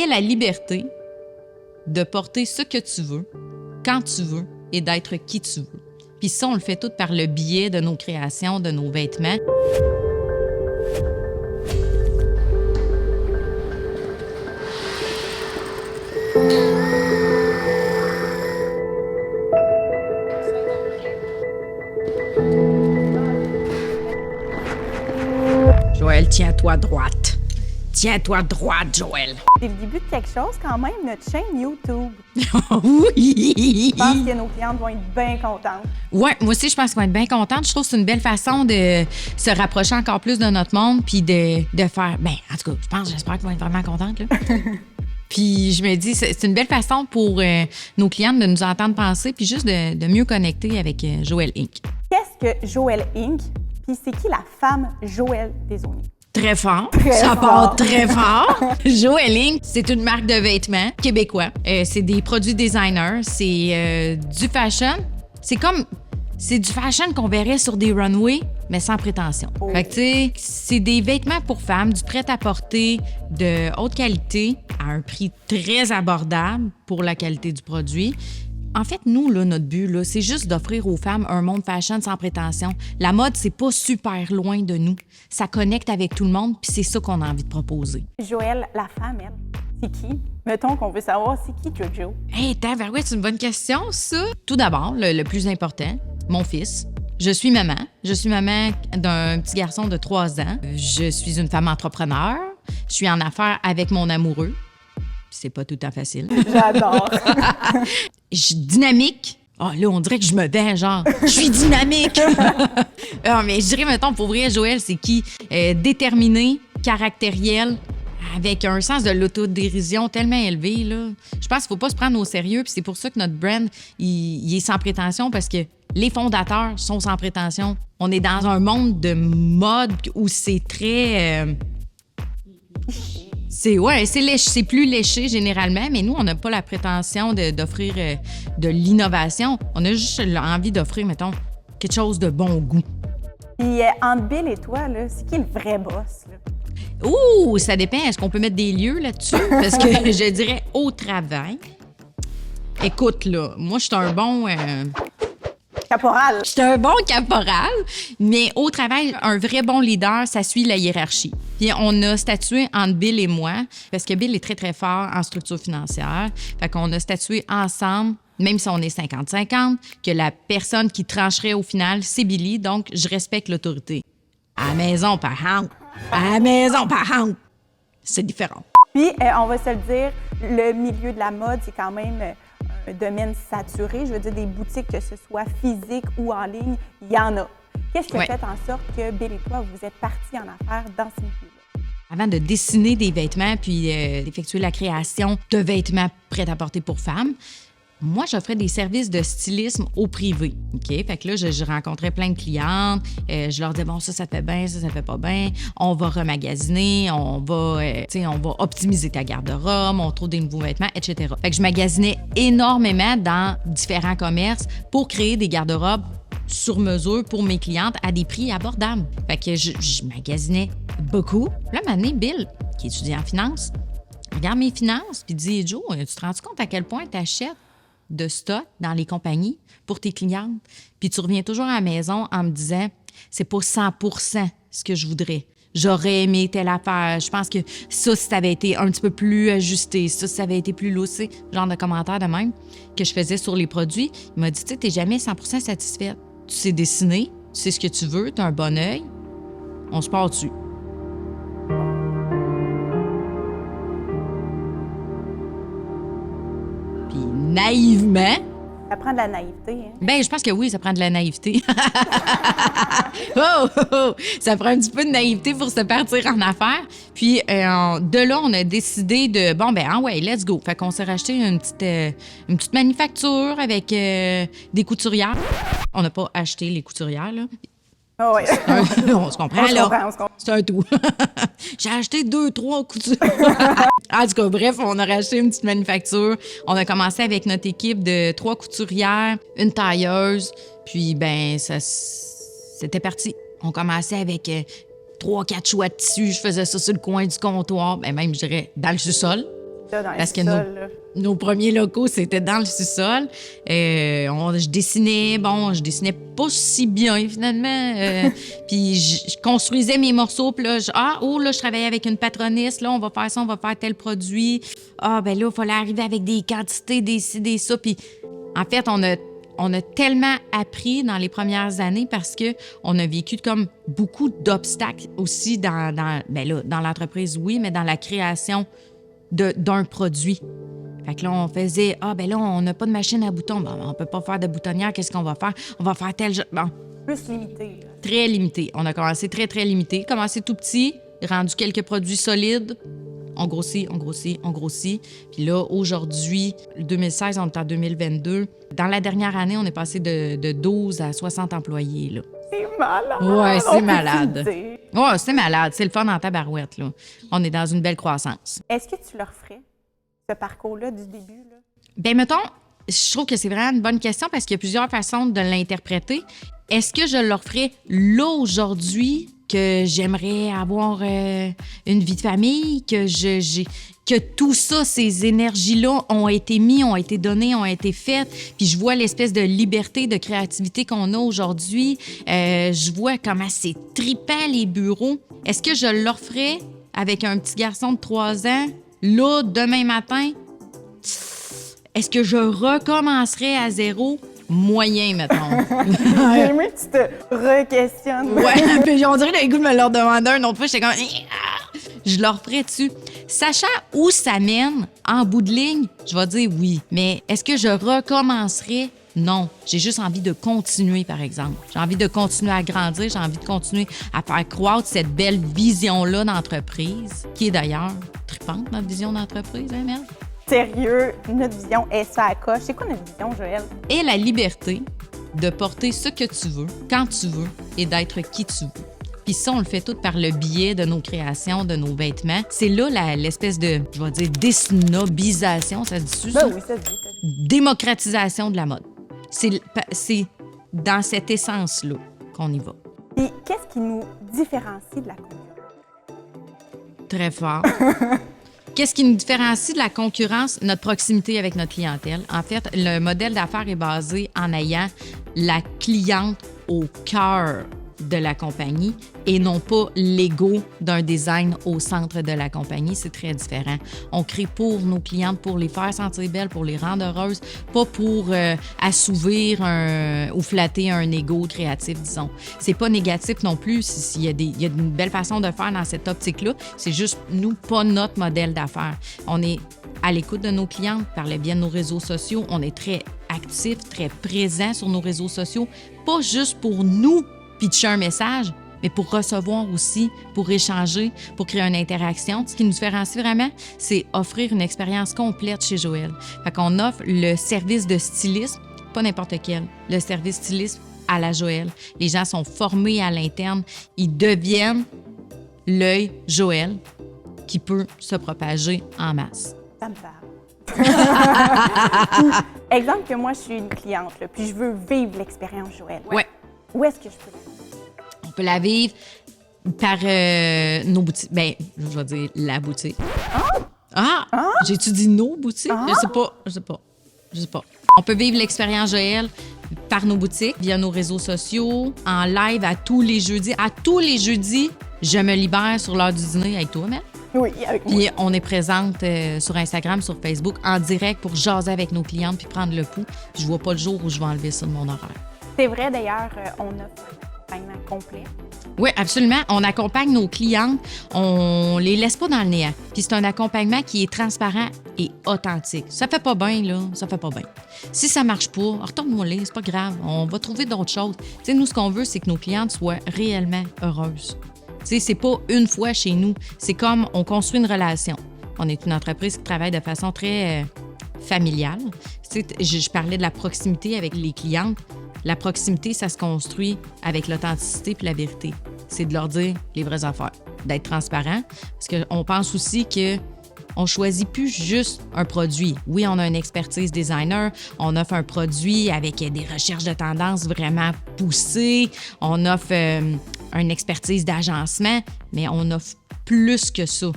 ait la liberté de porter ce que tu veux, quand tu veux et d'être qui tu veux. Puis ça, on le fait tout par le biais de nos créations, de nos vêtements. Joël, tiens-toi droite. Tiens-toi droite, Joël. C'est le début de quelque chose quand même, notre chaîne YouTube. Oui! Je pense que nos clientes vont être bien contentes. Oui, moi aussi, je pense qu'ils vont être bien contentes. Je trouve que c'est une belle façon de se rapprocher encore plus de notre monde puis de faire... Bien, en tout cas, j'espère qu'ils vont être vraiment contentes, là. Puis je me dis, c'est une belle façon pour nos clientes de nous entendre penser puis juste de mieux connecter avec Joël Inc. Qu'est-ce que Joël Inc? Puis c'est qui la femme Joël Desaulniers? Très fort. Très Ça fort. part très fort. Joël Inc, c'est une marque de vêtements québécois. C'est des produits designers. C'est du fashion. C'est du fashion qu'on verrait sur des runways, mais sans prétention. Oh. Fait que, tu sais, c'est des vêtements pour femmes, du prêt-à-porter de haute qualité à un prix très abordable pour la qualité du produit. En fait, nous, là, notre but, là, c'est juste d'offrir aux femmes un monde fashion sans prétention. La mode, c'est pas super loin de nous. Ça connecte avec tout le monde, puis c'est ça qu'on a envie de proposer. Joël, la femme, elle, c'est qui? Mettons qu'on veut savoir c'est qui Jojo. Hey, tabarouette, c'est une bonne question, ça. Tout d'abord, le plus important, mon fils. Je suis maman. Je suis maman d'un petit garçon de 3 ans. Je suis une femme entrepreneur. Je suis en affaires avec mon amoureux. C'est pas tout à fait facile. J'adore. Je suis dynamique. Oh, là, on dirait que je me vends, genre. Je suis dynamique! Mais je dirais, mettons, pour vrai, Joël, c'est qui? Déterminé, caractériel, avec un sens de l'autodérision tellement élevé, là. Je pense qu'il faut pas se prendre au sérieux, puis c'est pour ça que notre brand, il est sans prétention, parce que les fondateurs sont sans prétention. On est dans un monde de mode où c'est très... c'est plus léché généralement, mais nous, on n'a pas la prétention d'offrir de l'innovation. On a juste envie d'offrir, mettons, quelque chose de bon goût. Puis entre Bill et toi, là, c'est qui le vrai boss? Là? Ouh, ça dépend. Est-ce qu'on peut mettre des lieux là-dessus? Parce que je dirais au travail. Écoute, là, moi, je suis un bon... Caporal. Je suis un bon caporal, mais au travail, un vrai bon leader, ça suit la hiérarchie. Puis on a statué entre Bill et moi, parce que Bill est très, très fort en structure financière. Fait qu'on a statué ensemble, même si on est 50-50, que la personne qui trancherait au final, c'est Billy, donc je respecte l'autorité. À la maison, par exemple. À la maison, par exemple. C'est différent. Puis, on va se le dire, le milieu de la mode, c'est quand même un domaine saturé. Je veux dire, des boutiques, que ce soit physique ou en ligne, il y en a. Qu'est-ce qui a fait en sorte que Bill et toi, vous êtes partis en affaires dans ce milieu-là? Avant de dessiner des vêtements puis d'effectuer la création de vêtements prêts à porter pour femmes, moi, j'offrais des services de stylisme au privé. OK? Fait que là, je rencontrais plein de clientes. Je leur disais, bon, ça te fait bien, ça te fait pas bien. On va remagasiner, on va optimiser ta garde-robe, on trouve des nouveaux vêtements, etc. Fait que je magasinais énormément dans différents commerces pour créer des garde-robes sur mesure pour mes clientes à des prix abordables. Fait que je magasinais beaucoup. Là, un moment donné, Bill, qui étudie en finance, regarde mes finances puis dit, Joe, tu te rends compte à quel point tu achètes de stock dans les compagnies pour tes clientes? Puis tu reviens toujours à la maison en me disant, c'est pas 100% ce que je voudrais. J'aurais aimé telle affaire. Je pense que ça, si ça avait été un petit peu plus ajusté, ça, si ça avait été plus loussé, genre de commentaires de même que je faisais sur les produits, il m'a dit, tu sais, t'es jamais 100% satisfaite. Tu sais dessiner, tu sais ce que tu veux, t'as un bon œil, on se part dessus. Puis naïvement... Ça prend de la naïveté, hein? Ben, je pense que oui, ça prend de la naïveté. Ça prend un petit peu de naïveté pour se partir en affaires. Puis, de là, on a décidé de, ouais, let's go. Fait qu'on s'est racheté une petite manufacture avec des couturières. On n'a pas acheté les couturières, là. Oh, ouais. On se comprend, là. On se comprend. C'est un tout. J'ai acheté 2-3 coutures. En tout cas, bref, on a racheté une petite manufacture. On a commencé avec notre équipe de 3 couturières, une tailleuse. Puis, c'était parti. On commençait avec 3-4 choix de tissu. Je faisais ça sur le coin du comptoir. Même, je dirais, dans le sous-sol. ça dans Parce le que sous-sol, nos premiers locaux, c'était dans le sous-sol. Je dessinais pas si bien, finalement. Puis je construisais mes morceaux. Puis là, je travaillais avec une patroniste. Là, on va faire ça, on va faire tel produit. Ben là, il fallait arriver avec des quantités, des ci, des ça. Puis en fait, on a tellement appris dans les premières années parce que on a vécu comme beaucoup d'obstacles aussi dans l'entreprise, oui, mais dans la création d'un produit. Fait que là, on faisait, ben là, on n'a pas de machine à boutons. Bon, on peut pas faire de boutonnière, qu'est-ce qu'on va faire? On va faire tel... Bon. Plus limité. Là. Très limité. On a commencé très, très limité. Commencé tout petit, rendu quelques produits solides. On grossit. Puis là, aujourd'hui, 2016, on est en 2022. Dans la dernière année, on est passé de 12 à 60 employés, là. C'est malade! Ouais, c'est malade. Ouais, Ouais, c'est malade. C'est le fun en tabarouette, là. On est dans une belle croissance. Est-ce que tu leur ferais ce parcours-là du début, là? Bien, mettons, je trouve que c'est vraiment une bonne question parce qu'il y a plusieurs façons de l'interpréter. Est-ce que je leur ferais là, aujourd'hui, que j'aimerais avoir une vie de famille, que tout ça, ces énergies-là ont été mises, ont été données, ont été faites, puis je vois l'espèce de liberté, de créativité qu'on a aujourd'hui. Je vois comment c'est trippant, les bureaux. Est-ce que je leur ferais avec un petit garçon de 3 ans, là, demain matin? Est-ce que je recommencerais à zéro? Moyen, mettons. J'ai aimé que tu te re-questionnes. Ouais, puis on dirait que le goût de me leur demander un autre fois, j'étais comme... Je leur ferais dessus. Sachant où ça mène, en bout de ligne, je vais dire oui. Mais est-ce que je recommencerais? Non. J'ai juste envie de continuer, par exemple. J'ai envie de continuer à grandir, j'ai envie de continuer à faire croître cette belle vision-là d'entreprise, qui est d'ailleurs trippante, notre vision d'entreprise, hein, Mel? Sérieux, notre vision est ça à coche. C'est quoi notre vision, Joël? Et la liberté de porter ce que tu veux, quand tu veux, et d'être qui tu veux. Puis ça, on le fait tout par le biais de nos créations, de nos vêtements. C'est là l'espèce de, je vais dire, désnobisation, ça se dit ça? Ben oui, ça se dit. Démocratisation de la mode. C'est dans cette essence-là qu'on y va. Et qu'est-ce qui nous différencie de la concurrence? Très fort. Qu'est-ce qui nous différencie de la concurrence? Notre proximité avec notre clientèle. En fait, le modèle d'affaires est basé en ayant la cliente au cœur de la compagnie et non pas l'ego d'un design au centre de la compagnie. C'est très différent. On crée pour nos clientes, pour les faire sentir belles, pour les rendre heureuses, pas pour assouvir ou flatter un ego créatif, disons. C'est pas négatif non plus. Il y a une belle façon de faire dans cette optique-là. C'est juste, nous, pas notre modèle d'affaires. On est à l'écoute de nos clientes par le biais de nos réseaux sociaux. On est très actifs, très présents sur nos réseaux sociaux, pas juste pour nous pitcher un message, mais pour recevoir aussi, pour échanger, pour créer une interaction. Ce qui nous différencie vraiment, c'est offrir une expérience complète chez Joël. Fait qu'on offre le service de stylisme, pas n'importe quel, le service stylisme à la Joël. Les gens sont formés à l'interne, ils deviennent l'œil Joël qui peut se propager en masse. Ça me parle. Exemple que moi, je suis une cliente, là, puis je veux vivre l'expérience Joël. Ouais. Où est-ce que je peux la vivre? On peut la vivre par nos boutiques. Bien, je vais dire la boutique. J'ai-tu dit nos boutiques? Je sais pas. On peut vivre l'expérience Joël par nos boutiques, via nos réseaux sociaux, en live à tous les jeudis. À tous les jeudis, je me libère sur l'heure du dîner avec toi, Mel. Oui, avec moi. Puis on est présente sur Instagram, sur Facebook, en direct pour jaser avec nos clientes puis prendre le pouls. Je vois pas le jour où je vais enlever ça de mon horaire. C'est vrai, d'ailleurs, on offre un accompagnement complet. Oui, absolument. On accompagne nos clientes, on les laisse pas dans le néant. Puis c'est un accompagnement qui est transparent et authentique. Ça fait pas bien, là, ça fait pas bien. Si ça marche pas, retourne-moi là, c'est pas grave, on va trouver d'autres choses. Tu sais, nous, ce qu'on veut, c'est que nos clientes soient réellement heureuses. Tu sais, c'est pas une fois chez nous, c'est comme on construit une relation. On est une entreprise qui travaille de façon très familiale. Tu sais, je parlais de la proximité avec les clientes. La proximité, ça se construit avec l'authenticité puis la vérité. C'est de leur dire les vraies affaires, d'être transparent. Parce qu'on pense aussi qu'on choisit plus juste un produit. Oui, on a une expertise designer, on offre un produit avec des recherches de tendance vraiment poussées, on offre une expertise d'agencement, mais on offre plus que ça.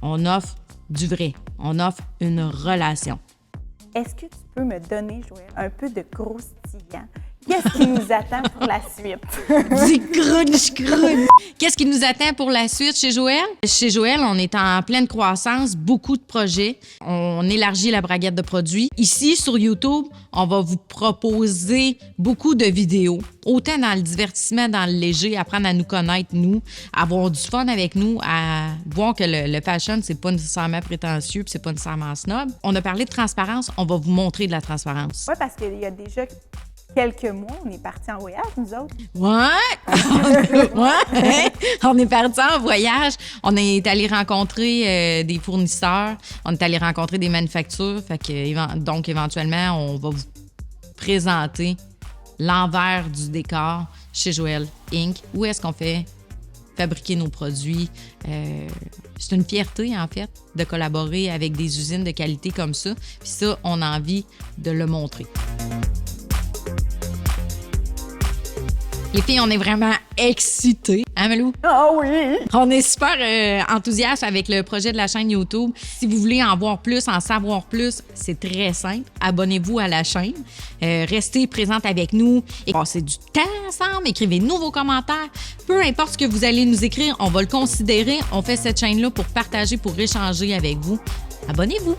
On offre du vrai. On offre une relation. Est-ce que tu peux me donner, Joël, un peu de croustillant? Qu'est-ce qui nous attend pour la suite? Dis crunch! Qu'est-ce qui nous attend pour la suite chez Joël? Chez Joël, on est en pleine croissance, beaucoup de projets. On élargit la braguette de produits. Ici, sur YouTube, on va vous proposer beaucoup de vidéos, autant dans le divertissement, dans le léger, apprendre à nous connaître, nous, avoir du fun avec nous, à voir que le fashion, c'est pas nécessairement prétentieux puis c'est pas nécessairement snob. On a parlé de transparence, on va vous montrer de la transparence. Oui, parce qu'il y a déjà quelques mois, on est partis en voyage, nous autres. Ouais. On est partis en voyage. On est allé rencontrer des fournisseurs. On est allé rencontrer des manufactures. Donc, éventuellement, on va vous présenter l'envers du décor chez Joël Inc. Où est-ce qu'on fait fabriquer nos produits. C'est une fierté, en fait, de collaborer avec des usines de qualité comme ça. Puis ça, on a envie de le montrer. Les filles, on est vraiment excités. Hein, Malou? Ah oui! On est super enthousiastes avec le projet de la chaîne YouTube. Si vous voulez en voir plus, en savoir plus, c'est très simple. Abonnez-vous à la chaîne. Restez présente avec nous et passez du temps ensemble. Écrivez-nous vos commentaires. Peu importe ce que vous allez nous écrire, on va le considérer. On fait cette chaîne-là pour partager, pour échanger avec vous. Abonnez-vous!